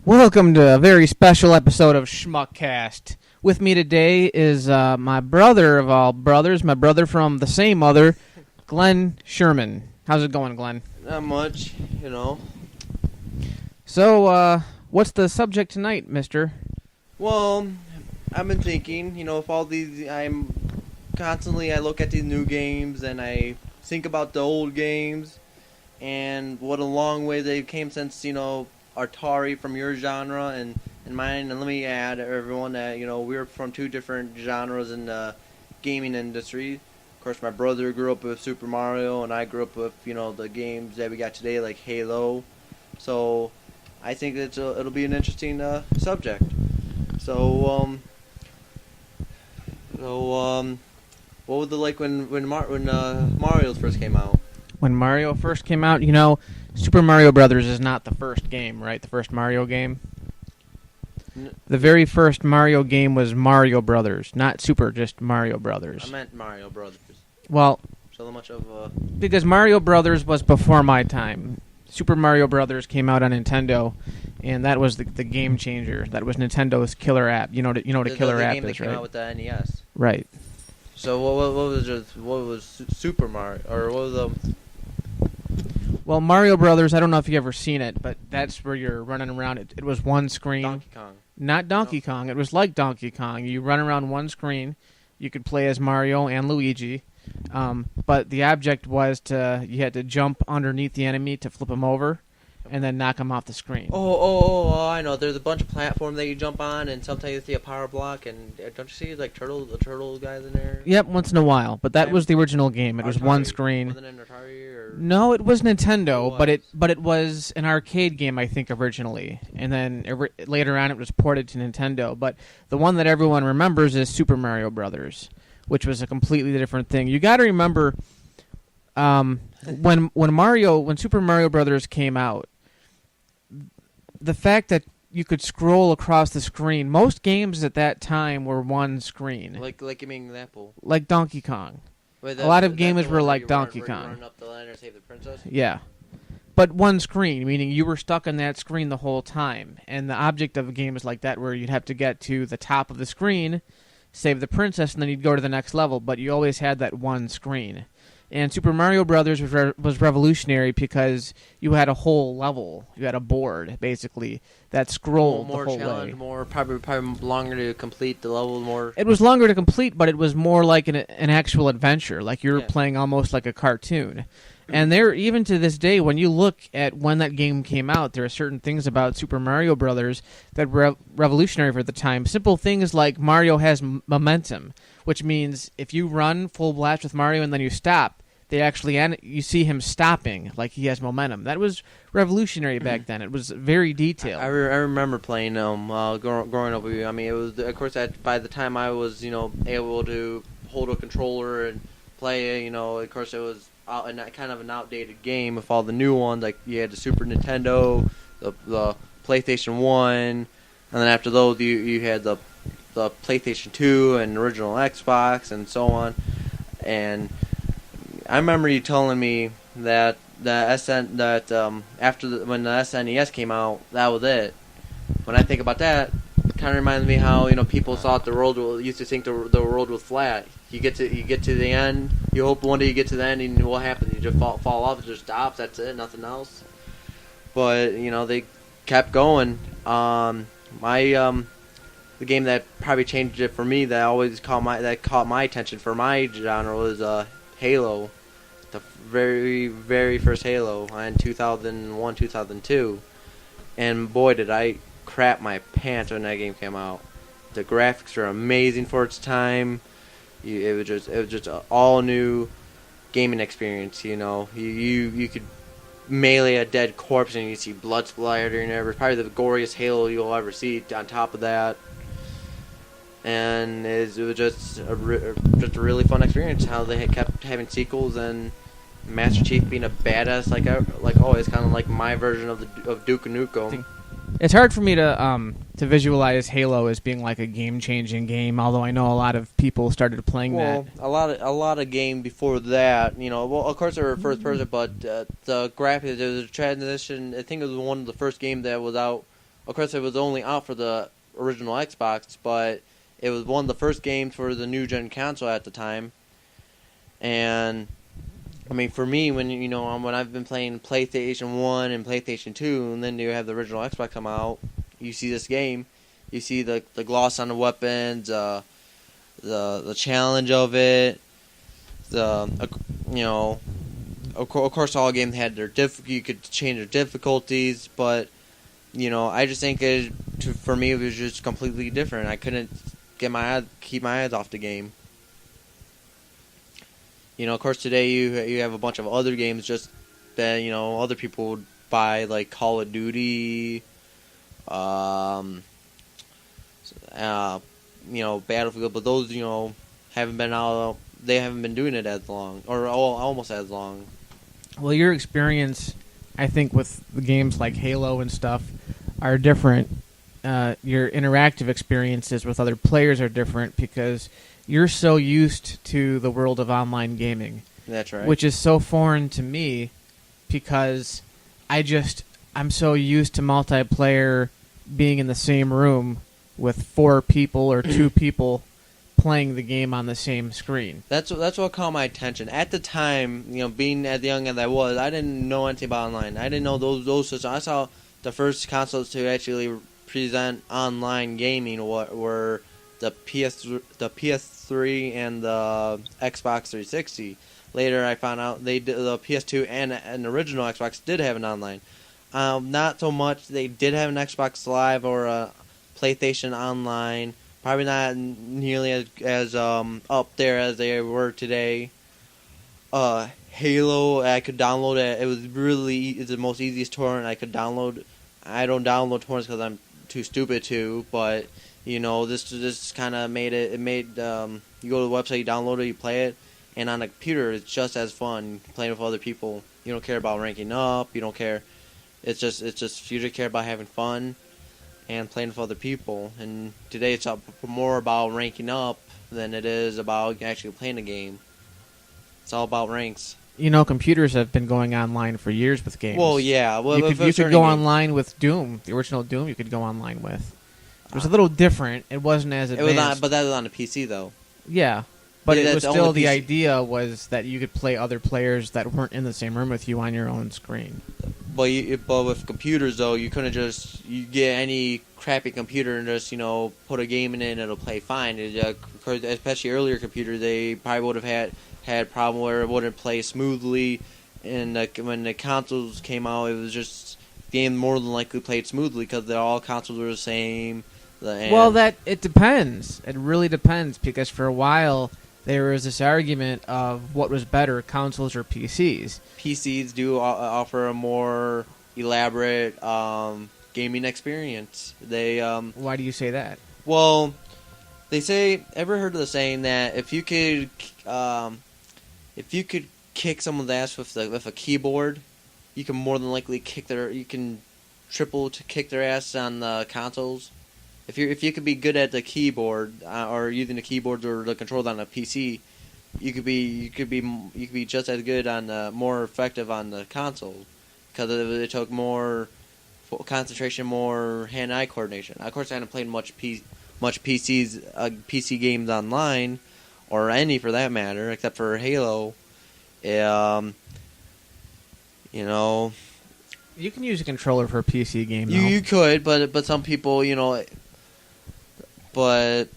Welcome to a very special episode of Schmuckast. With me today is my brother of all brothers, my brother from the same mother, Glenn Sherman. How's it going, Glenn? Not much, you know. So, what's the subject tonight, mister? Well, I've been thinking, if all these, I look at these new games and I think about the old games and what a long way they came since, Atari from your genre and mine. And let me add, everyone, that, we're from two different genres in the gaming industry. Of course, my brother grew up with Super Mario and I grew up with, the games that we got today like Halo. So, I think it'll be an interesting subject. So, what was it like when Mario's first came out? When Mario first came out, Super Mario Brothers is not the first game, right? The first Mario game? The very first Mario game was Mario Brothers, not Super, just Mario Brothers. I meant Mario Brothers. Well, so much of because Mario Brothers was before my time. Super Mario Brothers came out on Nintendo, and that was the game changer. That was Nintendo's killer app. You know what a killer app is, right? The game that came out with the NES. Right. So what was Super Mario, or what was the? Well, Mario Brothers, I don't know if you've ever seen it, but that's where you're running around. It was one screen. Donkey Kong. Not Donkey Kong. It was like Donkey Kong. You run around one screen. You could play as Mario and Luigi. But the object was you had to jump underneath the enemy to flip him over and then knock him off the screen. Oh, I know. There's a bunch of platforms that you jump on, and sometimes you see a power block, and don't you see the turtle guys in there? Yep, once in a while. But that was the original game. It was one screen. Wasn't it an Atari or? No, it was Nintendo, but it was an arcade game, I think, originally, and then later on it was ported to Nintendo. But the one that everyone remembers is Super Mario Brothers, which was a completely different thing. You got to remember, when Super Mario Brothers came out, the fact that you could scroll across the screen. Most games at that time were one screen. Like you mean Apple. Like Donkey Kong. Wait, a lot of games were like Donkey Kong. Run up the ladder and save the princess? Yeah. But one screen, meaning you were stuck on that screen the whole time. And the object of a game is like that, where you'd have to get to the top of the screen, save the princess, and then you'd go to the next level. But you always had that one screen. And Super Mario Brothers was revolutionary because you had a whole level. You had a board, basically, that scrolled the whole challenge, way. Probably longer to complete the level. More. It was longer to complete, but it was more like an actual adventure. Like you were playing almost like a cartoon. And there, even to this day, when you look at when that game came out, there are certain things about Super Mario Brothers that were revolutionary for the time. Simple things like Mario has momentum, which means if you run full blast with Mario and then you stop, you see him stopping, like he has momentum. That was revolutionary back then. It was very detailed. I remember playing growing up. I mean, it was, of course, by the time I was able to hold a controller and play, of course it was kind of an outdated game with all the new ones. Like you had the Super Nintendo, the PlayStation 1, and then after those you had the PlayStation 2 and original Xbox and so on. And I remember you telling me that after when the SNES came out, that was it. When I think about that, it kind of reminds me how people thought used to think the world was flat. You get to the end, you hope one day you get to the end, and what happens? You just fall off, it just stops. That's it, nothing else. But they kept going. The game that probably changed it for me, that always caught my attention for my genre, was Halo. The very, very first Halo in 2001, 2002. And boy, did I crap my pants when that game came out. The graphics were amazing for its time. It was just an all new gaming experience. You could melee a dead corpse and you see blood splattering everywhere. Probably the goriest Halo you'll ever see. On top of that, and it was just a really fun experience. How they had kept having sequels, and Master Chief being a badass like always, kind of like my version of Duke Nukem. It's hard for me to visualize Halo as being like a game-changing game, although I know a lot of people started playing that. Well, a lot of game before that, well, of course they were first person, but the graphics, there was a transition. I think it was one of the first games that was out Of course, it was only out for the original Xbox, but it was one of the first games for the new gen console at the time. And I mean, for me, when I've been playing PlayStation 1 and PlayStation 2, and then you have the original Xbox come out, you see this game, you see the gloss on the weapons, the challenge of it, of course, all games had their you could change their difficulties, but I just think for me it was just completely different. I couldn't keep my eyes off the game. Of course, today you have a bunch of other games just that other people would buy, like Call of Duty, Battlefield, but those haven't been out. They haven't been doing it as long, or almost as long. Well, your experience, I think, with the games like Halo and stuff are different. Your interactive experiences with other players are different because you're so used to the world of online gaming. That's right. Which is so foreign to me because I'm so used to multiplayer being in the same room with 4 people or 2 people playing the game on the same screen. That's what caught my attention. At the time, being as young as I was, I didn't know anything about online. I didn't know those systems. I saw the first consoles to actually present online gaming were the PS3 and the Xbox 360. Later, I found out the PS2 and an original Xbox did have an online. Not so much. They did have an Xbox Live or a PlayStation Online. Probably not nearly as up there as they were today. Halo, I could download it. It was it's the most easiest torrent I could download. I don't download torrents because I'm too stupid to, but this kind of made it. It made you go to the website, you download it, you play it, and on a computer it's just as fun playing with other people. You don't care about ranking up. You don't care. It's just you just care about having fun and playing with other people. And today it's more about ranking up than it is about actually playing a game. It's all about ranks. Computers have been going online for years with games. Well, yeah. Well, you could go online with Doom, the original Doom. You could go online with. It was a little different. It wasn't as advanced. But that was on the PC though. Yeah, but it was still the idea was that you could play other players that weren't in the same room with you on your own screen. But with computers though, you couldn't just get any crappy computer and just put a game in it and it'll play fine. Especially earlier computers, they probably would have had problem where it wouldn't play smoothly. And when the consoles came out, it was just the game more than likely played smoothly because all consoles were the same. It depends. It really depends because for a while there was this argument of what was better, consoles or PCs. PCs do offer a more elaborate gaming experience. They Why do you say that? Well, they say, ever heard of the saying that if you could kick someone's ass with a keyboard, you can more than likely triple to kick their ass on the consoles. If you could be good at the keyboard or using the keyboard or the controls on a PC, you could be just as good more effective on the console because it took more concentration, more hand-eye coordination. Of course, I haven't played much PC games online or any for that matter, except for Halo. You can use a controller for a PC game. You could, but some people, but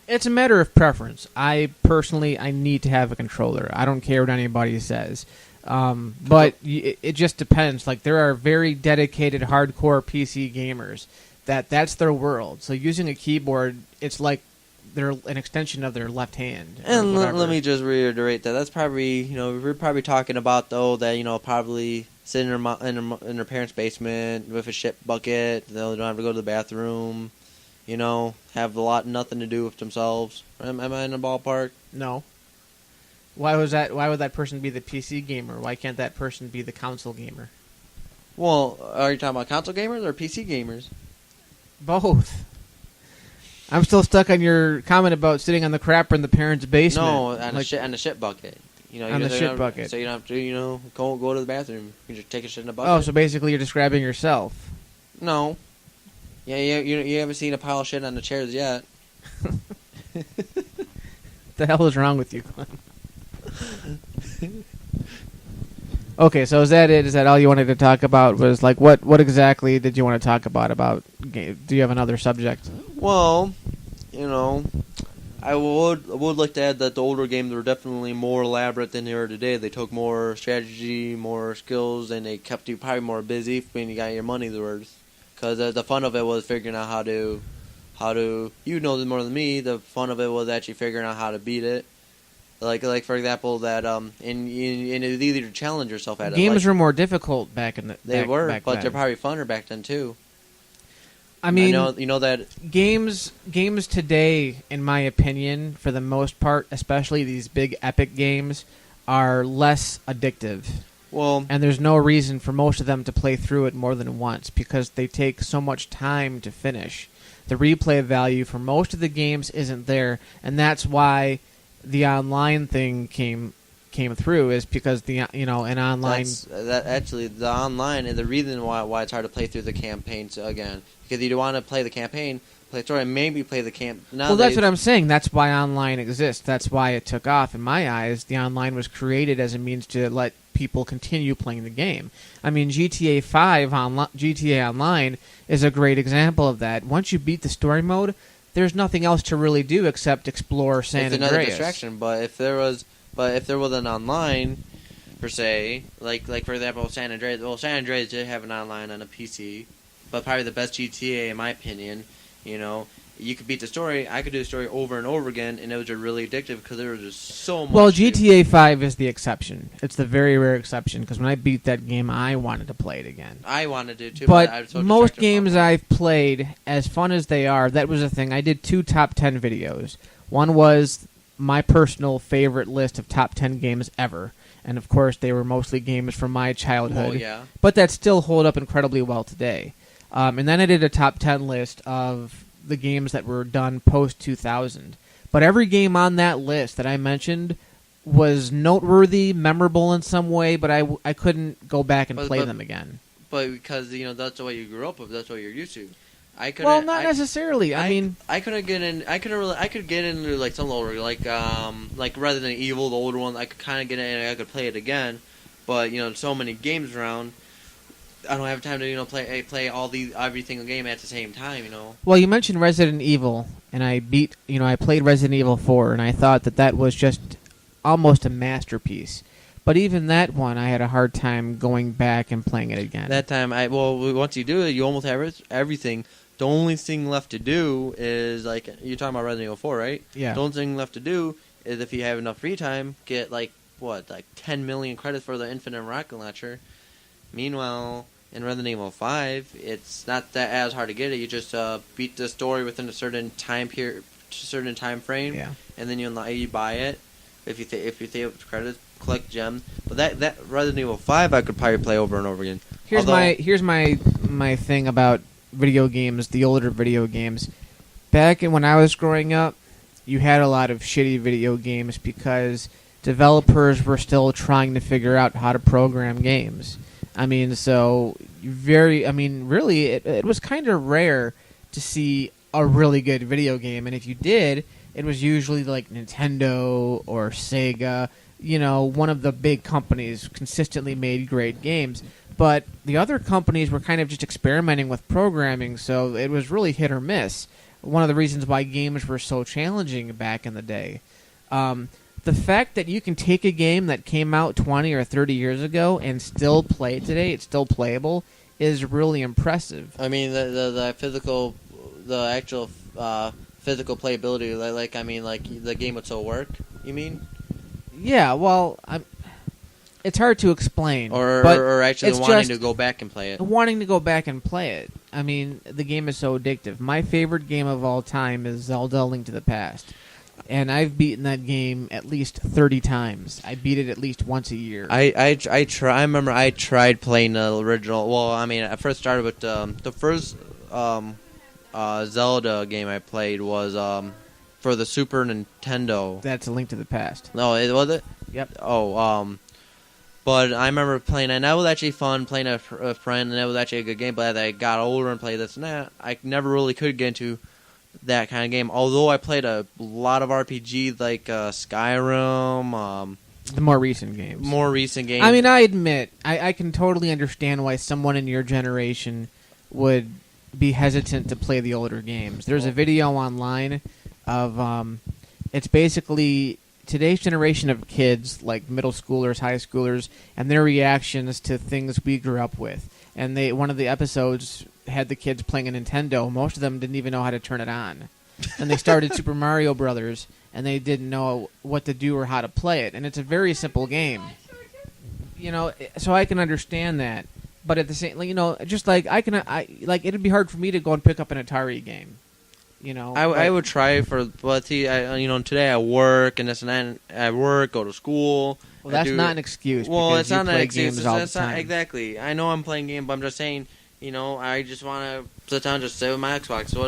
it's a matter of preference. I need to have a controller. I don't care what anybody says. But it just depends. Like, there are very dedicated, hardcore PC gamers that's their world. So using a keyboard, it's like they're an extension of their left hand. And let me just reiterate that's probably, we're probably talking about, though, that, probably sitting in their parents' basement with a shit bucket. They don't have to go to the bathroom. Have nothing to do with themselves. Am I in the ballpark? No. Why would that person be the PC gamer? Why can't that person be the console gamer? Well, are you talking about console gamers or PC gamers? Both. I'm still stuck on your comment about sitting on the crapper in the parents' basement. No, on the shit bucket. On the shit bucket. So you don't have to, go to the bathroom. You can just take a shit in a bucket. Oh, so basically you're describing yourself. No. Yeah, you haven't seen a pile of shit on the chairs yet. The hell is wrong with you, Glenn? Okay, so is that it? Is that all you wanted to talk about? Was like what exactly did you want to talk about game? Do you have another subject? Well, I would like to add that the older games were definitely more elaborate than they are today. They took more strategy, more skills, and they kept you probably more busy when you got your money's worth. Because the fun of it was figuring out how to you know this more than me. The fun of it was actually figuring out how to beat it. Like for example, that and it was easy to challenge yourself at it. Games were more difficult back in the. They were, back but then. they're probably funner back then too. I mean, you know that games today, in my opinion, for the most part, especially these big epic games, are less addictive. Well, and there's no reason for most of them to play through it more than once because they take so much time to finish. The replay value for most of the games isn't there, and that's why the online thing came through, is because an online the online is the reason why it's hard to play through the campaigns again, because you don't want to play the campaign, play the story, and maybe play the camp. Well, that's what I'm saying. That's why online exists. That's why it took off. In my eyes, the online was created as a means to let people continue playing the game. I mean, GTA Online is a great example of that. Once you beat the story mode, there's nothing else to really do except explore San Andreas. It's another distraction, but if there was an online, per se, like for example, San Andreas. Well, San Andreas did have an online on a PC, but probably the best GTA in my opinion. You could beat the story. I could do the story over and over again, and it was just really addictive because there was just so much. Well, GTA 5 is the exception. It's the very rare exception because when I beat that game, I wanted to play it again. I wanted to too, but I was so most games I've played, as fun as they are, that was the thing. I did 2 top 10 videos. One was my personal favorite list of top 10 games ever. And, of course, they were mostly games from my childhood. Oh, yeah. But that still hold up incredibly well today. And then I did a top 10 list of the games that were done post-2000. But every game on that list that I mentioned was noteworthy, memorable in some way, but I couldn't go back and play them again. But because, that's the way you grew up with, that's what you're used to. Well, not necessarily. I mean, I could get into like some older, like Resident Evil, the older one. I could kind of get in and I could play it again, but so many games around, I don't have time to play every single game at the same time. Well, you mentioned Resident Evil, and I played Resident Evil 4, and I thought that was just almost a masterpiece. But even that one, I had a hard time going back and playing it again. That time, once you do it, you almost have everything. The only thing left to do is, like, you're talking about Resident Evil 4, right? Yeah. The only thing left to do is, if you have enough free time, get, 10 million credits for the Infinite Rocket Launcher. Meanwhile, in Resident Evil 5, it's not that as hard to get it. You just beat the story within a certain time frame, yeah. And then you buy it. If you save credits, collect gems. But that Resident Evil 5, I could probably play over and over again. Here's my thing about video games, the older video games. Back when I was growing up, you had a lot of shitty video games because developers were still trying to figure out how to program games. I mean, really, it was kind of rare to see a really good video game, and if you did, it was usually like Nintendo or Sega. One of the big companies consistently made great games. But the other companies were kind of just experimenting with programming, so it was really hit or miss. One of the reasons why games were so challenging back in the day. The fact that you can take a game that came out 20 or 30 years ago and still play it today, it's still playable, is really impressive. I mean, the actual physical playability, the game would still work, you mean? Yeah, well, it's hard to explain. Or actually wanting to go back and play it. Wanting to go back and play it. I mean, the game is so addictive. My favorite game of all time is Zelda: Link to the Past. And I've beaten that game at least 30 times. I beat it at least once a year. I remember I tried playing the original. Well, I mean, I first started with the first Zelda game I played was for the Super Nintendo. That's A Link to the Past. No, was it? Yep. Oh, But I remember playing, and that was actually fun, playing a friend, and that was actually a good game. But as I got older and played this and that, I never really could get into that kind of game. Although I played a lot of RPGs like Skyrim, the more recent games. I mean, I admit, I can totally understand why someone in your generation would be hesitant to play the older games. There's a video online of, it's basically today's generation of kids, like middle schoolers, high schoolers, and their reactions to things we grew up with. And one of the episodes had the kids playing a Nintendo. Most of them didn't even know how to turn it on. And they started Super Mario Brothers, and they didn't know what to do or how to play it. And it's a very simple game. So I can understand that. But at the same, just like it'd be hard for me to go and pick up an Atari game. I would try but see, today I work and this and that. I work, go to school. Well, that's not an excuse. Well, it's not an excuse. Exactly. I know I'm playing games, but I'm just saying, I just want to sit down and just sit with my Xbox. So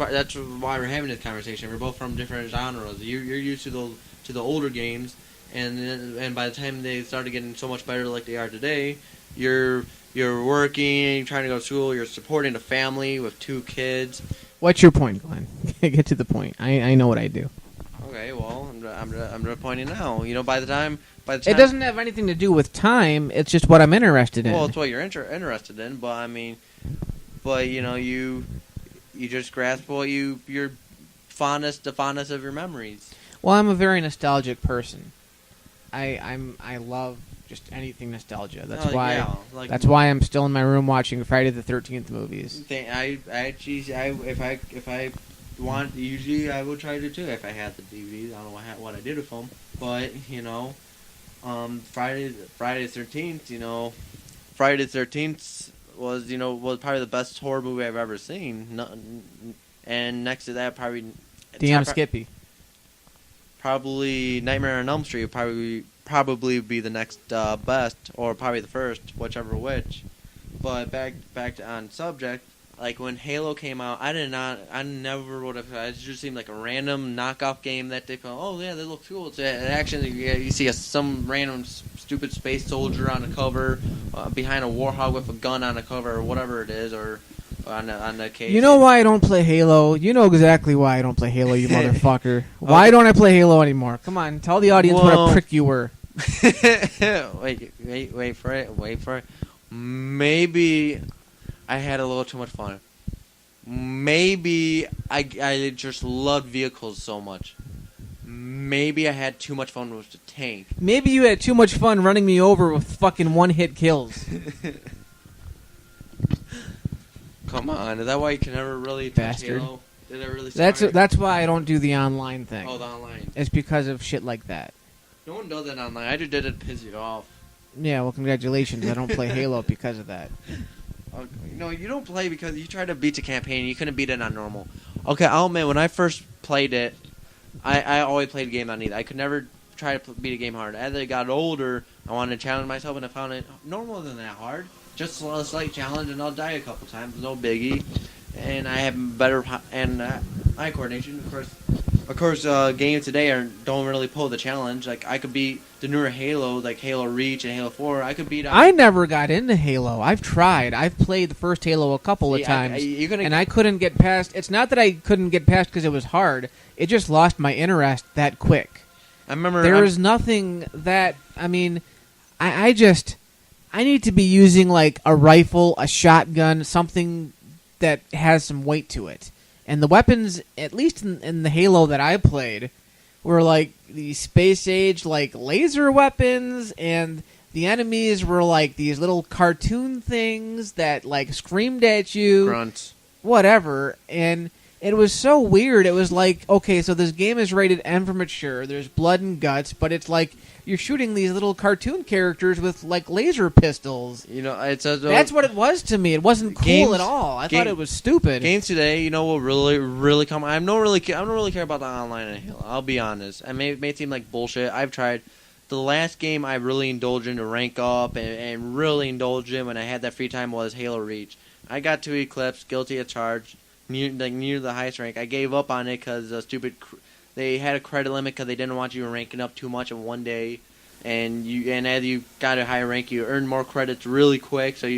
that's why we're having this conversation. We're both from different genres. You're used to the older games, and by the time they started getting so much better like they are today, you're working, trying to go to school, you're supporting a family with 2 kids. What's your point, Glenn? Get to the point. I know what I do. Okay, well, I'm just pointing now. By the time it doesn't have anything to do with time. It's just what I'm interested in. Well, it's what you're interested in, but I mean, you just grasp what your the fondness of your memories. Well, I'm a very nostalgic person. I love just anything nostalgia. That's why I'm still in my room watching Friday the 13th movies. If I want, usually I would try to too if I had the DVDs. I don't know what I did with them, but Friday the 13th. Friday the 13th was probably the best horror movie I've ever seen. And next to that, probably Skippy. Probably Nightmare on Elm Street would probably be the next best, or probably the first, whichever which. But back on subject, like when Halo came out, I never would have. It just seemed like a random knockoff game that they thought, oh yeah, they look cool. It's actually you see some random stupid space soldier on the cover, behind a warhog with a gun on the cover, or whatever it is, or on the case. You know why I don't play Halo? You know exactly why I don't play Halo, you motherfucker. Why don't I play Halo anymore? Come on, tell the audience what a prick you were. Wait for it. Maybe I had a little too much fun. Maybe I just loved vehicles so much. Maybe I had too much fun with the tank. Maybe you had too much fun running me over with fucking one-hit kills. Come on, is that why you can never really touch Halo? Did it really that's why I don't do the online thing. Oh, the online. It's because of shit like that. No one does that online. I just did it to piss you off. Yeah, well, congratulations. I don't play Halo because of that. No, you don't play because you tried to beat the campaign. You couldn't beat it on normal. Okay, I'll admit, when I first played it, I always played a game on easy. I could never try to beat a game hard. As I got older, I wanted to challenge myself, and I found it normal than that hard. Just a slight challenge, and I'll die a couple times. No biggie. And I have better eye coordination. Of course, games today don't really pull the challenge. Like, I could beat the newer Halo, like Halo Reach and Halo 4. I could beat... I never got into Halo. I've tried. I've played the first Halo a couple of times, and I couldn't get past... It's not that I couldn't get past because it was hard. It just lost my interest that quick. I remember... There is nothing that... I mean, I need to be using, like, a rifle, a shotgun, something that has some weight to it. And the weapons, at least in the Halo that I played, were like these space-age like laser weapons, and the enemies were like these little cartoon things that like screamed at you. Grunts. Whatever. And it was so weird. It was like, okay, so this game is rated M for mature. There's blood and guts, but it's like you're shooting these little cartoon characters with like laser pistols. That's what it was to me. It wasn't cool at all. I thought it was stupid. Games today, will really come. I don't really care about the online in Halo. I'll be honest. It may seem like bullshit. I've tried. The last game I really indulged in to rank up and really indulged in when I had that free time was Halo Reach. I got 2 Eclipse, guilty of charge, near the highest rank. I gave up on it because they had a credit limit because they didn't want you ranking up too much in one day. and as you got a higher rank, you earn more credits really quick. So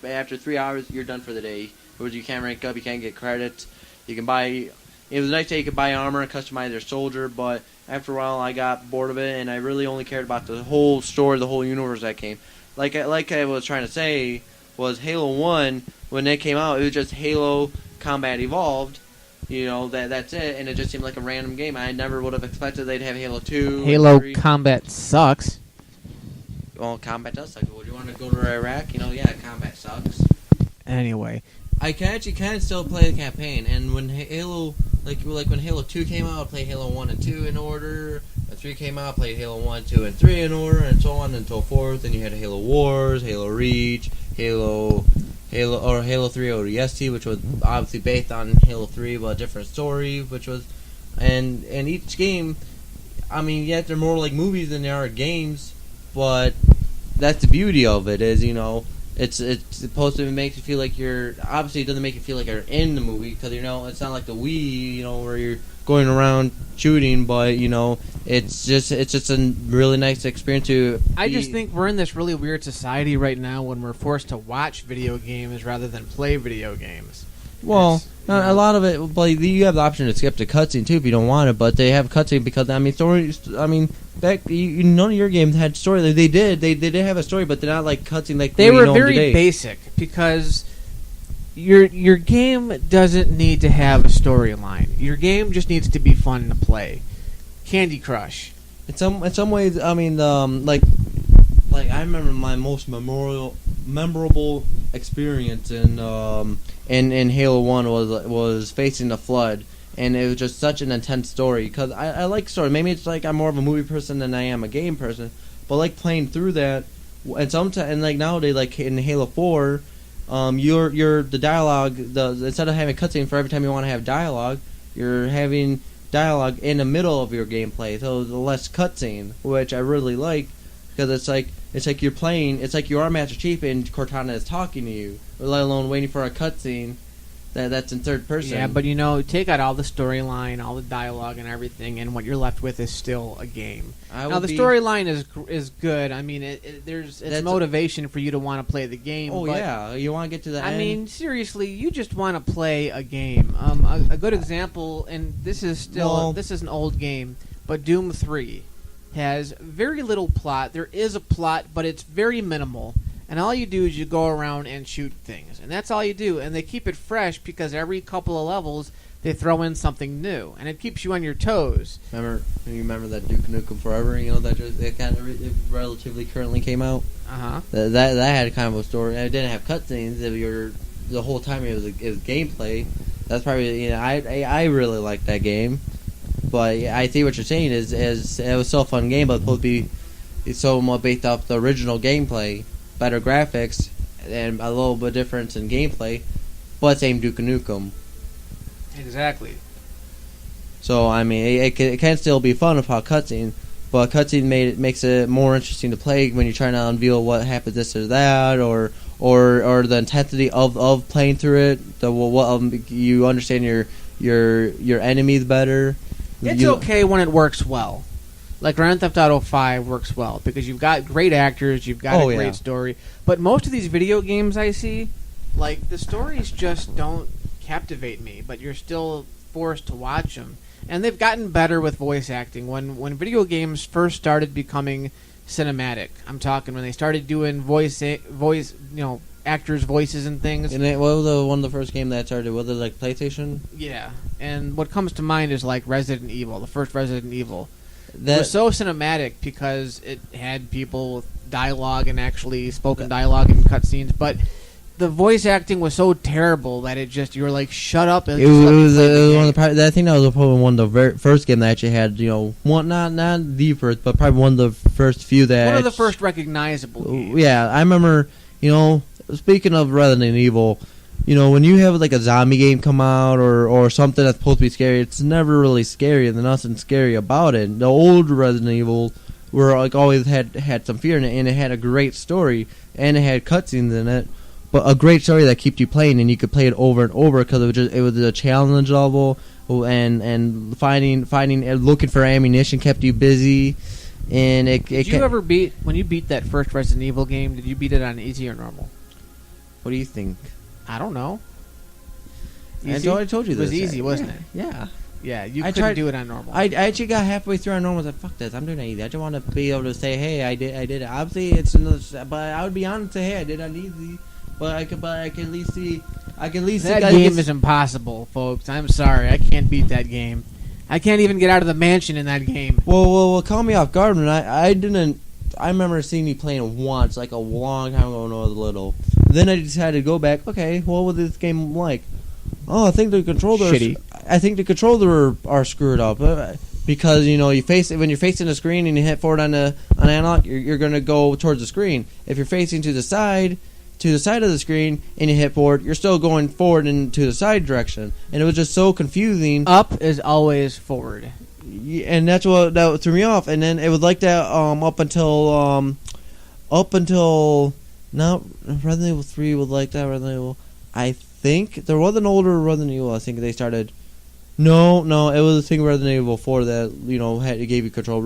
after 3 hours, you're done for the day. Whereas you can't rank up, you can't get credits. You can buy. It was nice that you could buy armor and customize your soldier, but after a while, I got bored of it, and I really only cared about the whole story, the whole universe that came. Like I was trying to say, was Halo 1 when it came out, it was just Halo Combat Evolved. That's it, and it just seemed like a random game. I never would have expected they'd have Halo 2. Halo Combat sucks. Well, combat does suck. Would you want to go to Iraq? Yeah, combat sucks. Anyway, I can still play the campaign, and when Halo, like when Halo 2 came out, I played Halo 1 and 2 in order. When 3 came out, I played Halo 1, 2, and 3 in order, and so on until 4th. Then you had Halo Wars, Halo Reach, Halo 3 ODST, which was obviously based on Halo 3, but a different story, which was, and each game, I mean, yeah, they're more like movies than they are games, but that's the beauty of it, is, it's supposed to make you feel like obviously it doesn't make you feel like you're in the movie, because, it's not like the Wii, where you're going around shooting, but, it's just a really nice experience to I just think we're in this really weird society right now when we're forced to watch video games rather than play video games. Well, a lot of it, like, you have the option to skip the cutscene too if you don't want it, but they have cutscene because, stories, back, none of your games had story. They did have a story, but they're not like cutscene like they were know very today. Basic, because your game doesn't need to have a storyline. Your game just needs to be fun to play. Candy Crush. In some ways, like I remember my most memorable experience in Halo 1 was facing the Flood, and it was just such an intense story, because I like story. Maybe it's like I'm more of a movie person than I am a game person, but like playing through that, and sometimes, and like nowadays, like in Halo 4, the dialogue, instead of having cutscene for every time you want to have dialogue, you're having dialogue in the middle of your gameplay, so the less cutscene, which I really like, because it's like you're playing, it's like you are Master Chief and Cortana is talking to you, let alone waiting for a cutscene that's in third person. Yeah, but take out all the storyline, all the dialogue and everything, and what you're left with is still a game. Now the storyline is good. I mean, it's motivation for you to want to play the game. Oh, but, yeah, you want to get to the end. I mean, seriously, you just want to play a game. A good example, and this is an old game, but Doom 3 has very little plot. There is a plot, but it's very minimal. And all you do is you go around and shoot things. And that's all you do. And they keep it fresh because every couple of levels they throw in something new. And it keeps you on your toes. You remember that Duke Nukem Forever? That kind of relatively currently came out? Uh-huh. That had kind of a story. And it didn't have cutscenes. The whole time it was gameplay. That's probably, I really liked that game. But I see what you're saying is it was still a fun game, but it's so much based off the original gameplay. Better graphics and a little bit difference in gameplay, but same Duke Nukem. Exactly. So it can still be fun without cutscene, but cutscene makes it more interesting to play when you're trying to unveil what happens this or that, or the intensity of playing through it. You understand your enemies better. It's okay when it works well. Like Grand Theft Auto 5 works well because you've got great actors, you've got a great story. But most of these video games I see, like, the stories just don't captivate me, but you're still forced to watch them. And they've gotten better with voice acting. When video games first started becoming cinematic, I'm talking when they started doing voice, actors' voices and things. And what was one of the first games that started? Was it like PlayStation? Yeah. And what comes to mind is like Resident Evil, the first Resident Evil. It was so cinematic because it had people with dialogue and actually spoken dialogue and cutscenes, but the voice acting was so terrible that you were like, shut up. And I think that was probably one of the first games that actually had, not the first, but probably one of the first few that. One of the first recognizable games. Yeah, I remember, speaking of Resident Evil, when you have like a zombie game come out or something that's supposed to be scary, it's never really scary, and there's nothing scary about it. The old Resident Evil were like always had some fear in it, and it had a great story, and it had cutscenes in it, but a great story that kept you playing, and you could play it over and over because it was a challenge level, and finding looking for ammunition kept you busy. And did you ever beat when you beat that first Resident Evil game? Did you beat it on easy or normal? What do you think? I don't know. Easy? I told you this. It was easy, wasn't it? Yeah. Yeah, you couldn't do it on normal. I actually got halfway through on normal. I was like, fuck this, I'm doing it easy. I just want to be able to say, hey, I did it. Obviously, it's another, but I would be honest and say, hey, I did it on easy. But I can at least see. That game is impossible, folks. I'm sorry, I can't beat that game. I can't even get out of the mansion in that game. Well, call me off guard. And I didn't. I remember seeing you playing once, like a long time ago when I was little. Then I decided to go back. Okay, what was this game like? Oh, I think the controller. Shitty. I think the controller are screwed up because when you're facing the screen and you hit forward on analog, you're gonna go towards the screen. If you're facing to the side of the screen and you hit forward, you're still going forward and to the side direction. And it was just so confusing. Up is always forward. And that threw me off. And then it was like that up until now Resident Evil 3 was like that. Resident Evil, I think there was an older Resident Evil. I think they started. No, it was a thing Resident Evil 4 that it gave you control.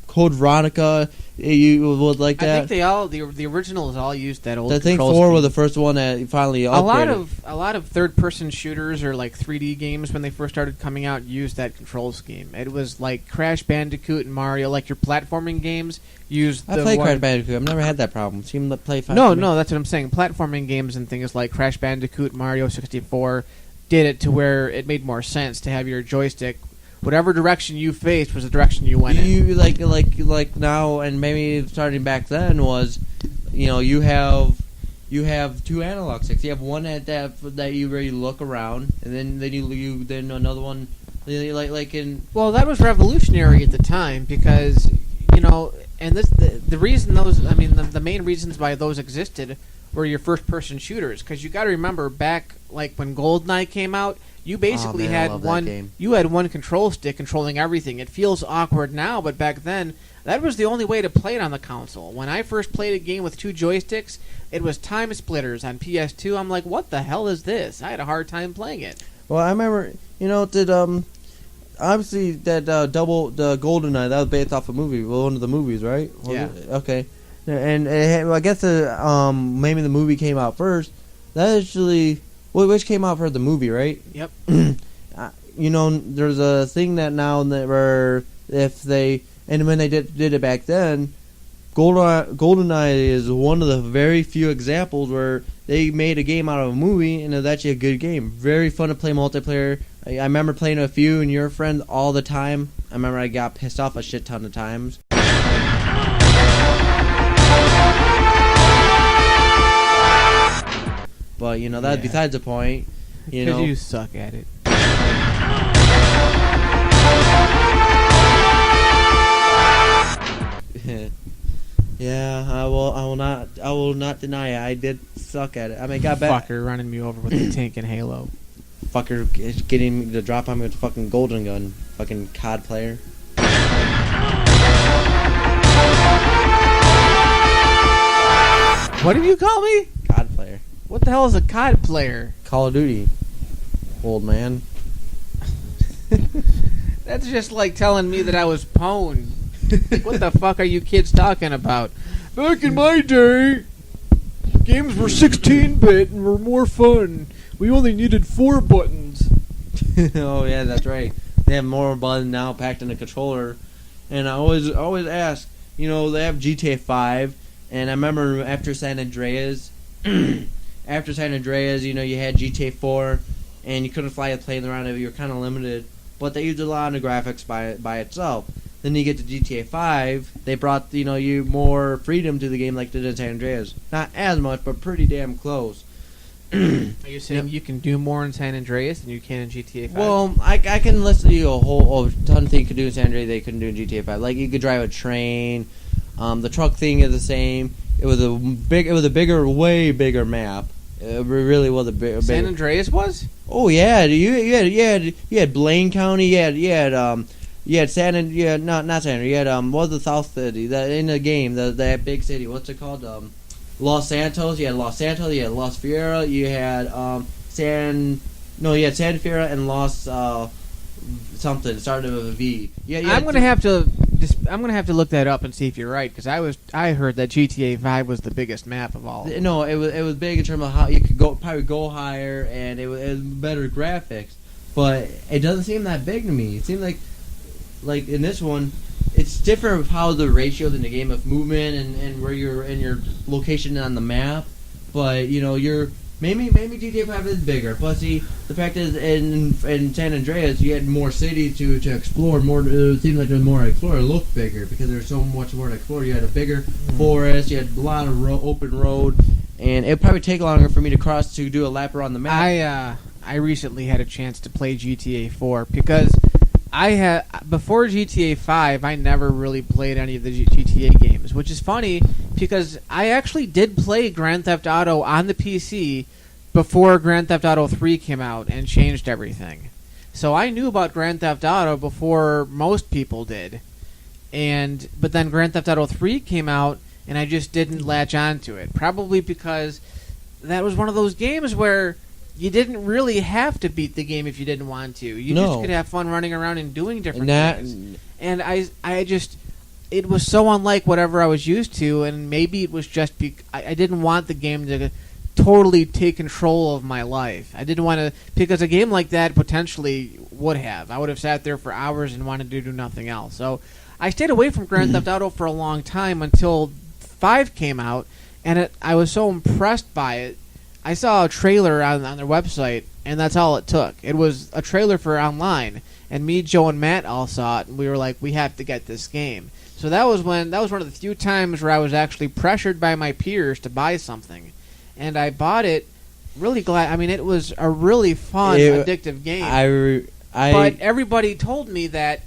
Code Veronica, you was like that. I think the originals all used that old. I think 4 was the first one that finally upgraded. A lot of third-person shooters or like 3D games when they first started coming out used that control scheme. It was like Crash Bandicoot and Mario, like your platforming games used. I played Crash Bandicoot. I've never had that problem. Seemed to play fine. No, that's what I'm saying. Platforming games and things like Crash Bandicoot, Mario 64. Did it to where it made more sense to have your joystick, whatever direction you faced was the direction you went in. You like now, and maybe starting back then was, you have two analog sticks. You have one that you really look around, and then another one like in. Well, that was revolutionary at the time because and the reason the main reasons why those existed were your first-person shooters, because you got to remember back like when GoldenEye came out, you basically had one control stick controlling everything. It feels awkward now, but back then that was the only way to play it on the console. When I first played a game with two joysticks, it was Time Splitters on PS2. I'm like, what the hell is this? I had a hard time playing it. Well, I remember, obviously that the GoldenEye, that was based off a movie, one of the movies, right? Yeah. Okay. And I guess maybe the movie came out first. That actually, which came out first, the movie, right? Yep. There's a thing that now that where when they did it back then, GoldenEye is one of the very few examples where they made a game out of a movie and it was actually a good game. Very fun to play multiplayer. I remember playing with you and your friends all the time. I remember I got pissed off a shit ton of times. But that's besides the point. Because you suck at it. Yeah, I will not deny it. I did suck at it. I mean, got better. Fucker running me over with the tank and Halo. Fucker is getting me to drop on me with the fucking golden gun. Fucking COD player. What did you call me? COD player. What the hell is a COD player? Call of Duty. Old man. That's just like telling me that I was pwned. What the fuck are you kids talking about? Back in my day, games were 16-bit and were more fun. We only needed 4 buttons. Oh yeah, that's right. They have more buttons now packed in a controller. And I always ask, they have GTA 5, and I remember after San Andreas, you had GTA 4, and you couldn't fly a plane around it. You were kind of limited, but they used a lot of the graphics by itself. Then you get to GTA 5, they brought you more freedom to the game like they did in San Andreas. Not as much, but pretty damn close. Are you saying you can do more in San Andreas than you can in GTA 5? Well, I can list you a ton of things you could do in San Andreas they couldn't do in GTA 5. Like you could drive a train. The truck thing is the same. It was a way bigger map. It really was a big. San Andreas was? Oh yeah, you had Blaine County. You had not San Andreas. You had what was the South City that in the game that big city? What's it called? Los Santos. You had Los Santos. You had Los Fiera. You had San Fiera and Los something. It started with a V. I'm gonna have to I'm gonna have to look that up and see if you're right, because I heard that GTA 5 was the biggest map of all. No, it was big in terms of how you could probably go higher, and it was better graphics. But it doesn't seem that big to me. It seemed like in this one, it's different with how the ratios in the game of movement and where you're in your location on the map. But you're maybe GTA 5 is bigger. Plus, the fact is in San Andreas you had more cities to explore. More, it seemed like there was more to explore. It looked bigger because there's so much more to explore. You had a bigger forest. You had a lot of open road, and it would probably take longer for me to cross to do a lap around the map. I recently had a chance to play GTA 4 because before GTA 5 I never really played any of the GTA games, which is funny because I actually did play Grand Theft Auto on the PC before Grand Theft Auto 3 came out and changed everything. So I knew about Grand Theft Auto before most people did. But then Grand Theft Auto 3 came out and I just didn't latch on to it. Probably because that was one of those games where you didn't really have to beat the game if you didn't want to. You just could have fun running around and doing different things. And it was so unlike whatever I was used to, and maybe it was just I didn't want the game to totally take control of my life. I didn't want to, because a game like that potentially would have. I would have sat there for hours and wanted to do nothing else. So I stayed away from Grand Theft Auto for a long time until 5 came out, and I was so impressed by it. I saw a trailer on their website, and that's all it took. It was a trailer for online, and me, Joe, and Matt all saw it, and we were like, we have to get this game. So that was one of the few times where I was actually pressured by my peers to buy something, and I bought it. Really glad. I mean, it was a really fun, addictive game. But everybody told me that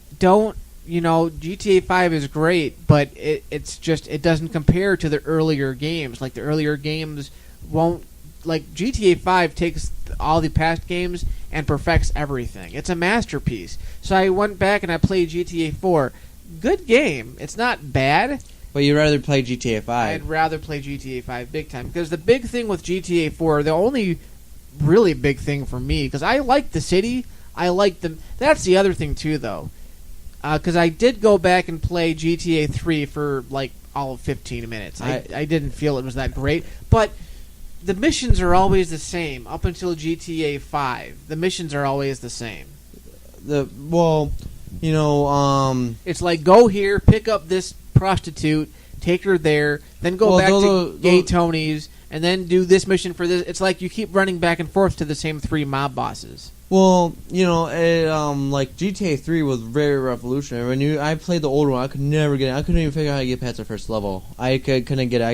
GTA 5 is great, but it doesn't compare to the earlier games. Like the earlier games won't, like GTA 5 takes all the past games and perfects everything. It's a masterpiece. So I went back and I played GTA 4. Good game. It's not bad. But you'd rather play GTA 5. I'd rather play GTA 5 big time, because the big thing with GTA 4, the only really big thing for me, because I like the city, that's the other thing too though, because I did go back and play GTA 3 for like all of 15 minutes. I didn't feel it was that great, but the missions are always the same up until GTA 5. The missions are always the same. It's like, go here, pick up this prostitute, take her there, then go back to Gay Tony's, and then do this mission for this. It's like you keep running back and forth to the same 3 mob bosses. Well, like GTA 3 was very revolutionary. I played the old one, I could never get it. I couldn't even figure out how to get past the first level. I couldn't get it. All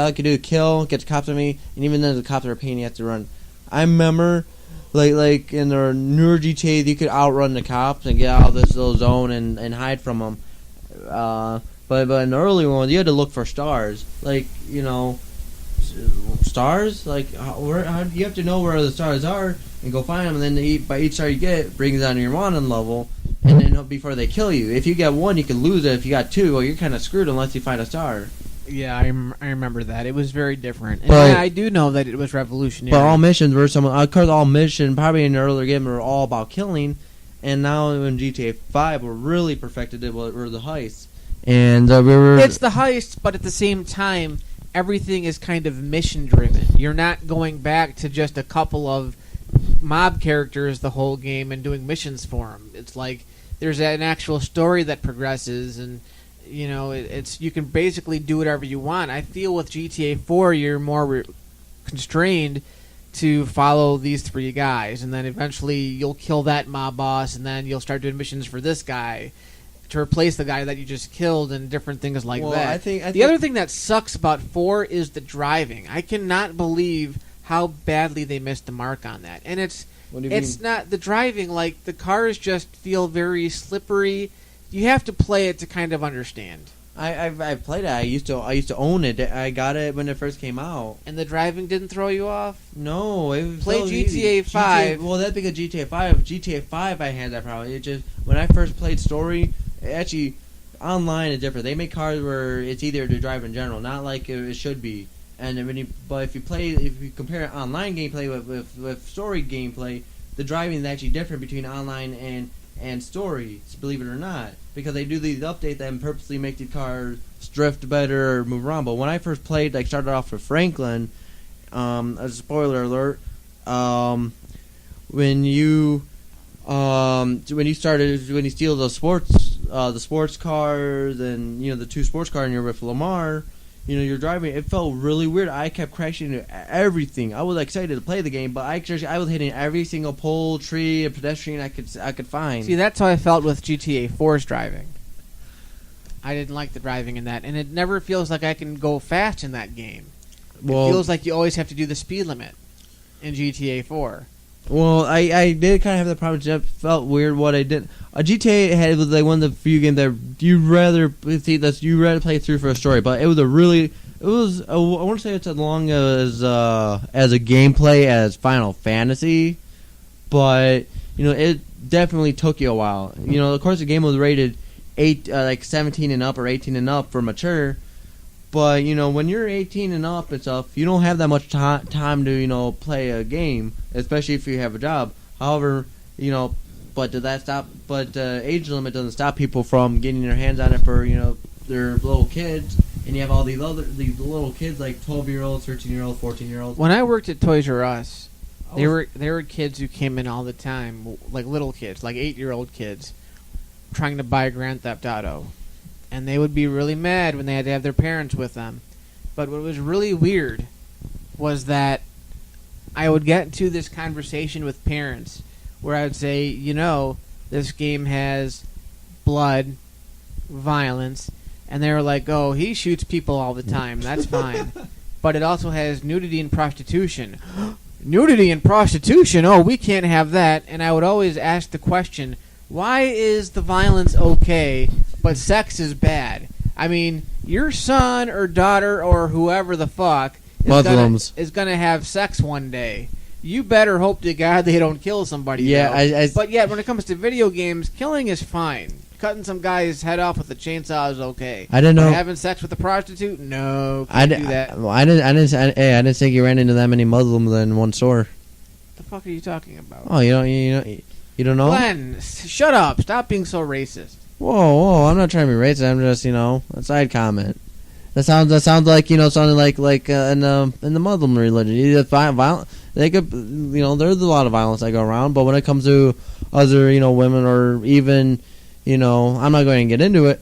I could do is kill, get the cops on me, and even then the cops are a pain. You have to run. I remember, like in the newer GTAs, you could outrun the cops and get out of this little zone and hide from them. But in the early ones, you had to look for stars. Stars? Like, how you have to know where the stars are and go find them, and then by each star you get, brings down your wanted level, and then before they kill you. If you get 1, you can lose it. If you got 2, well, you're kind of screwed unless you find a star. Yeah, I remember that. It was very different. And I do know that it was revolutionary. But all missions were all missions, probably in the earlier game, were all about killing, and now in GTA 5, we're really perfected it were the heists. And it's the heists, but at the same time, everything is kind of mission driven. You're not going back to just a couple of mob characters the whole game and doing missions for them. It's like there's an actual story that progresses, and you can basically do whatever you want. I feel with GTA 4 you're more constrained to follow these 3 guys, and then eventually you'll kill that mob boss, and then you'll start doing missions for this guy to replace the guy that you just killed, and different things like that. I think the other thing that sucks about 4 is the driving. I cannot believe how badly they missed the mark on that. And it's not the driving, like the cars just feel very slippery. You have to play it to kind of understand. I've played it. I used to own it. I got it when it first came out. And the driving didn't throw you off? No, it was play so GTA 5. Well, that's because GTA 5 I had that problem. It just when I first played story, actually online is different. They make cars where it's easier to drive in general, not like it should be. And if you compare online gameplay with story gameplay, the driving is actually different between online and story, believe it or not, because they do these updates that purposely make the cars drift better or move around. But when I first played, like started off with Franklin, a spoiler alert, when you steal the sports cars and the two sports cars and you're with Lamar, you're driving. It felt really weird. I kept crashing into everything. I was excited to play the game, but I was hitting every single pole, tree, and pedestrian I could find. See, that's how I felt with GTA 4's driving. I didn't like the driving in that, and it never feels like I can go fast in that game. Well, it feels like you always have to do the speed limit in GTA 4. Well, I did kind of have the problem. It felt weird what I did. GTA was like one of the few games that you rather play through for a story, but I wouldn't say it's as long as a gameplay as Final Fantasy, but it definitely took you a while. Of course the game was rated 17 and up or 18 and up for mature. But, when you're 18 and up and stuff, you don't have that much time to, play a game, especially if you have a job. However, but age limit doesn't stop people from getting their hands on it for, their little kids. And you have all these little kids, like 12-year-olds, 13-year-olds, 14-year-olds. When I worked at Toys R Us, there were kids who came in all the time, like little kids, like 8-year-old kids, trying to buy Grand Theft Auto. And they would be really mad when they had to have their parents with them. But what was really weird was that I would get into this conversation with parents where I would say, this game has blood, violence, and they were like, oh, he shoots people all the time, that's fine. But it also has nudity and prostitution. Nudity and prostitution? Oh, we can't have that. And I would always ask the question, why is the violence okay, but sex is bad? I mean, your son or daughter or whoever the fuck is gonna have sex one day. You better hope to God they don't kill somebody. Yeah, but yet when it comes to video games, killing is fine. Cutting some guy's head off with a chainsaw is okay. I didn't know. But having sex with a prostitute? No, can't do that. I didn't think you ran into that many Muslims in one store. The fuck are you talking about? Oh, you don't know? Glenn, shut up. Stop being so racist. Whoa, I'm not trying to be racist. I'm just, a side comment. That sounds like, something like in the Muslim religion. Violent. They could, there's a lot of violence that go around, but when it comes to other, women or even, I'm not going to get into it.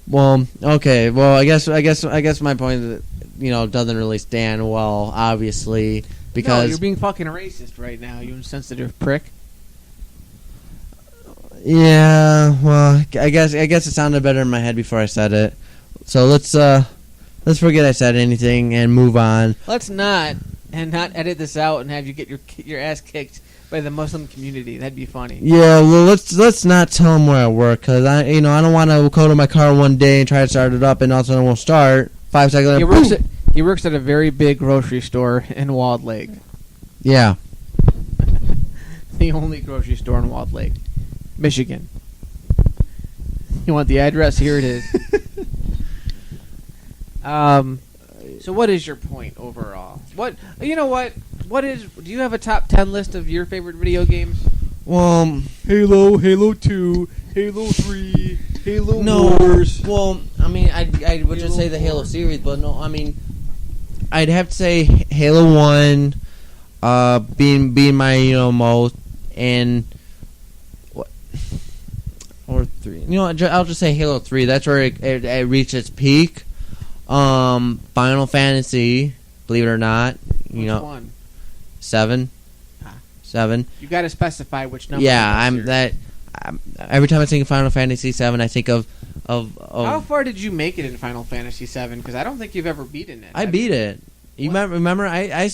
Well, okay. Well, I guess my point is, doesn't really stand well, obviously. Because you're being fucking racist right now, you insensitive prick. Yeah, well, I guess it sounded better in my head before I said it. So let's forget I said anything and move on. Let's not edit this out and have you get your ass kicked by the Muslim community. That'd be funny. Yeah, well, let's not tell them where I work, because I don't want to go to my car one day and try to start it up and also it won't start. 5 seconds later, He works at a very big grocery store in Walled Lake. Yeah. The only grocery store in Walled Lake. Michigan. You want the address? Here it is. So what is your point overall? What do you have a top 10 list of your favorite video games? Halo, Halo 2, Halo 3, Halo Wars. Well, I mean, I would just say the Halo series, but no, I mean, I'd have to say Halo 1, being my, most, and what, or 3. I'll just say Halo 3. That's where it reached its peak. Final Fantasy, believe it or not, Which one? 7. 7. You got to specify which number. Yeah, every time I think of Final Fantasy 7, I think of. How far did you make it in Final Fantasy 7? Because I don't think you've ever beaten it. I beat it. You remember? I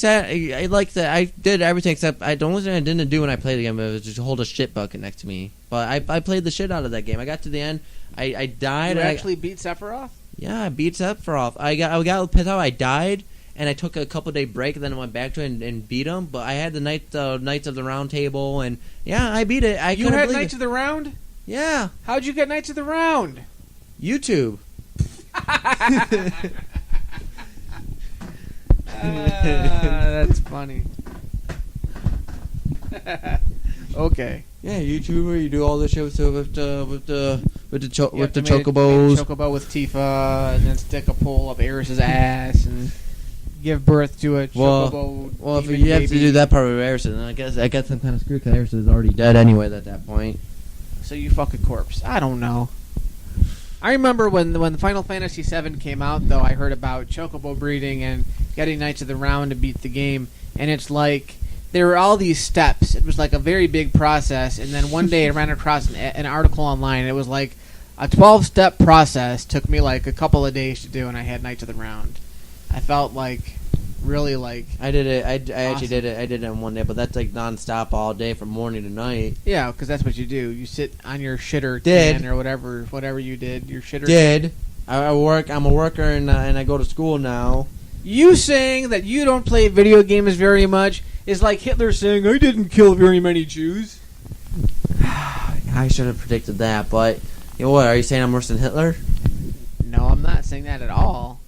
did everything except the only thing I didn't do when I played the game was just hold a shit bucket next to me. But I played the shit out of that game. I got to the end. I died. You actually beat Sephiroth? Yeah, I beat Sephiroth. I got pissed off. I died. And I took a couple-day break, and then I went back to it and beat him. But I had the Knights of the Round Table, and yeah, I beat it. You had Knights of the Round? Yeah. How'd you get Knights of the Round? YouTube. That's funny. Okay. Yeah, YouTuber. You do all this shit with the Chocobo chocobos. Chocobo with Tifa, and then stick a pole up Eris's ass and give birth to a chocobo. Well, if you have to do that part with Eris, then I guess I'm kind of screwed because Eris is already dead anyway at that point. So you fuck a corpse. I don't know. I remember when Final Fantasy VII came out, though, I heard about chocobo breeding and getting Knights of the Round to beat the game, and it's like there were all these steps. It was like a very big process, and then one day I ran across an article online, and it was like a 12-step process took me like a couple of days to do, and I had Knights of the Round. I felt like really like I did it. I awesome. actually did it. I did it in one day, but that's like nonstop all day from morning to night. Yeah, because that's what you do. You sit on your shitter Did. can or whatever you did. Your shitter Did I work? I'm a worker and I go to school now. You saying that you don't play video games very much is like Hitler saying, I didn't kill very many Jews. I should have predicted that, but you know what? Are you saying I'm worse than Hitler? No, I'm not saying that at all.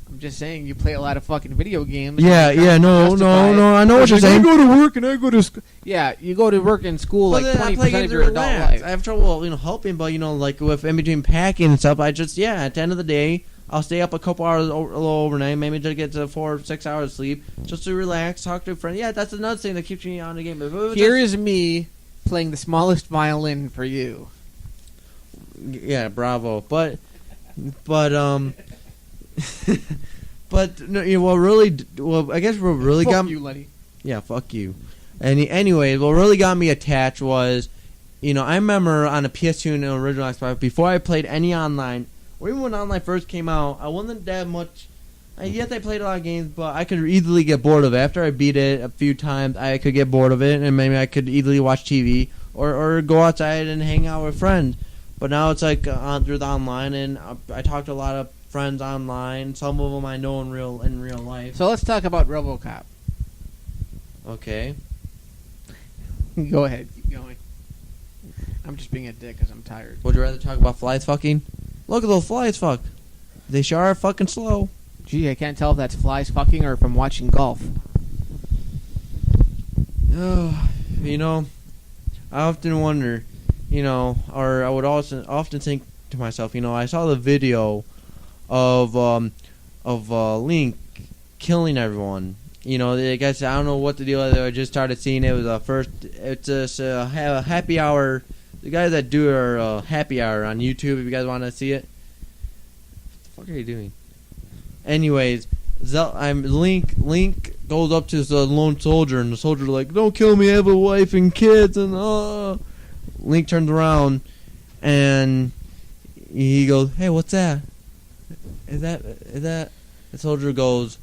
I'm just saying you play a lot of fucking video games. No. I know what you're saying. I go to work and I go to school. Yeah, you go to work and school like 20% of your adult life. I have trouble, helping, but like with in between packing and stuff, at the end of the day, I'll stay up a couple hours a little overnight, maybe just get to 4 or 6 hours of sleep, just to relax, talk to a friend. Yeah, that's another thing that keeps me on the game. Here is me playing the smallest violin for you. Yeah, bravo. But no, I guess what really Fuck got me. you, Lenny. Yeah, fuck you. Anyway, what really got me attached was, I remember on a PS2 and an original Xbox, before I played any online, or even when online first came out, I wasn't that much. Yes, I played a lot of games, but I could easily get bored of it. After I beat it a few times, I could get bored of it, and maybe I could easily watch TV or go outside and hang out with friends. But now it's like through the online, and I talk to a lot of friends online. Some of them I know in real life. So let's talk about RoboCop. Okay. Go ahead, keep going. I'm just being a dick because I'm tired. Would you rather talk about flies fucking? Look at those flies fuck. They sure are fucking slow. Gee, I can't tell if that's flies fucking or from watching golf. I often wonder, or I would also often think to myself, I saw the video of Link killing everyone. I guess I don't know what the deal is. I just started seeing it. It was it's a happy hour. The guys that do our happy hour on YouTube, if you guys want to see it. What the fuck are you doing? Anyways, Link goes up to the lone soldier, and the soldier's like, "Don't kill me, I have a wife and kids." And Link turns around, and he goes, "Hey, what's that? Is that?" The soldier goes,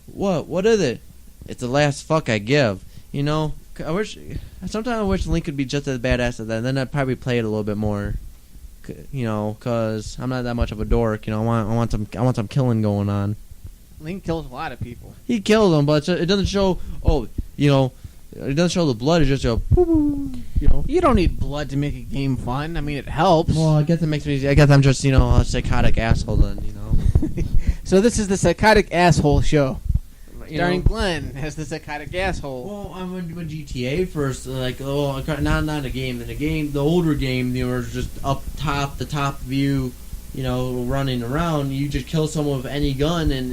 "What? What is it?" "It's the last fuck I give." Sometimes I wish Link could be just as badass as that. And then I'd probably play it a little bit more. Because I'm not that much of a dork. I want some killing going on. Link kills a lot of people. He kills them, but it doesn't show. It doesn't show the blood. It just shows. You don't need blood to make a game fun. I mean, it helps. Well, I guess it makes me. I guess I'm just a psychotic asshole then. So this is the psychotic asshole show. Starring Glenn as the psychotic asshole. Well, when GTA first, not a game. In the game, the older game, was just up top, the top view, running around. You just kill someone with any gun, and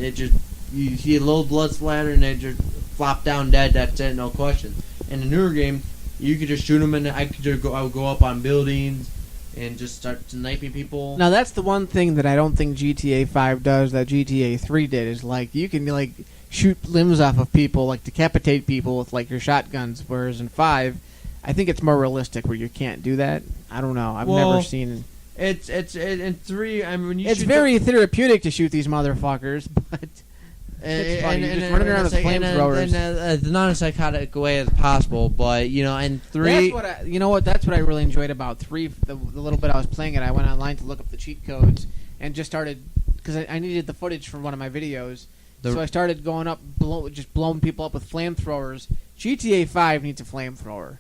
you see a little blood splatter, and they just flop down dead. That's it, no question. In the newer game, you could just shoot them, and I would go up on buildings and just start sniping people. Now that's the one thing that I don't think GTA 5 does that GTA 3 did. Is you can shoot limbs off of people, decapitate people with your shotguns, whereas in 5 I think it's more realistic where you can't do that. I don't know. I've never seen it's in 3. I mean, it's very therapeutic to shoot these motherfuckers, but it's funny. You're just running around with flamethrowers. It's not a psychotic way as possible, but in 3, that's what I really enjoyed about 3. The little bit I was playing it, I went online to look up the cheat codes and just started because I needed the footage from one of my videos. So I started going up, just blowing people up with flamethrowers. GTA 5 needs a flamethrower.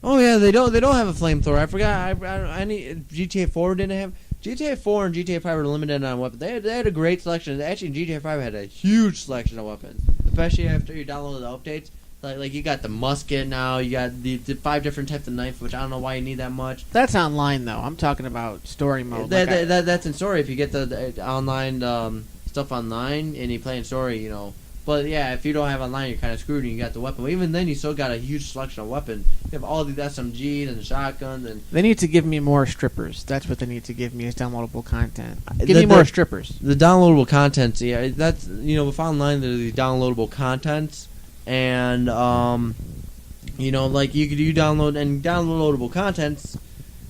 Oh yeah, they don't have a flamethrower. I forgot. GTA 4 didn't have. GTA 4 and GTA 5 were limited on weapons. They had a great selection. Actually, GTA 5 had a huge selection of weapons, especially after you downloaded the updates. Like you got the musket now. You got the 5 different types of knife, which I don't know why you need that much. That's online though. I'm talking about story mode. That's in story. If you get the online stuff online and you play in story, you know. But yeah, if you don't have online, you're kind of screwed. And you got the weapon. But even then, you still got a huge selection of weapons. You have all these SMGs and shotguns and. They need to give me more strippers. That's what they need to give me is downloadable content. Give me more strippers. The downloadable contents, yeah, that's with online there's the downloadable contents, and like you download and downloadable contents,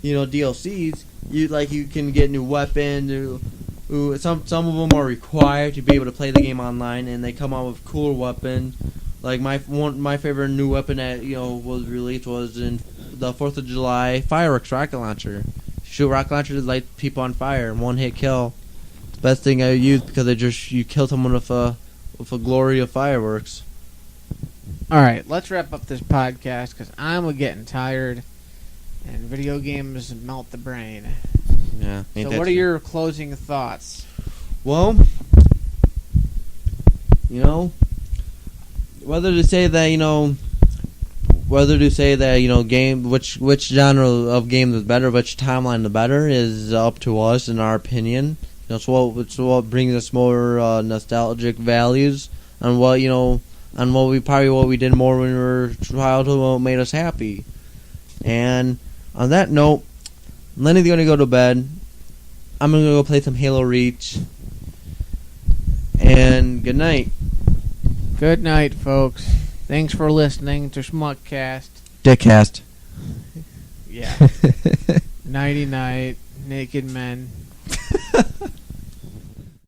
DLCs. You can get new weapons. Some of them are required to be able to play the game online, and they come out with cooler weapons. Like my favorite new weapon that was released was in the 4th of July fireworks rocket launcher. Shoot rocket launchers to light people on fire, and 1-hit kill. It's the best thing I used because you kill someone with a glory of fireworks. All right, let's wrap up this podcast because I'm getting tired, and video games melt the brain. Yeah. So what are your closing thoughts? Well, whether to say that game which genre of game is better, which timeline is better is up to us in our opinion. So what brings us more nostalgic values and what we did more when we were childhood, what made us happy. And on that note, Lenny's gonna go to bed. I'm gonna go play some Halo Reach. And good night. Good night, folks. Thanks for listening to Schmuckast. Dickcast. Yeah. Nighty night, naked men.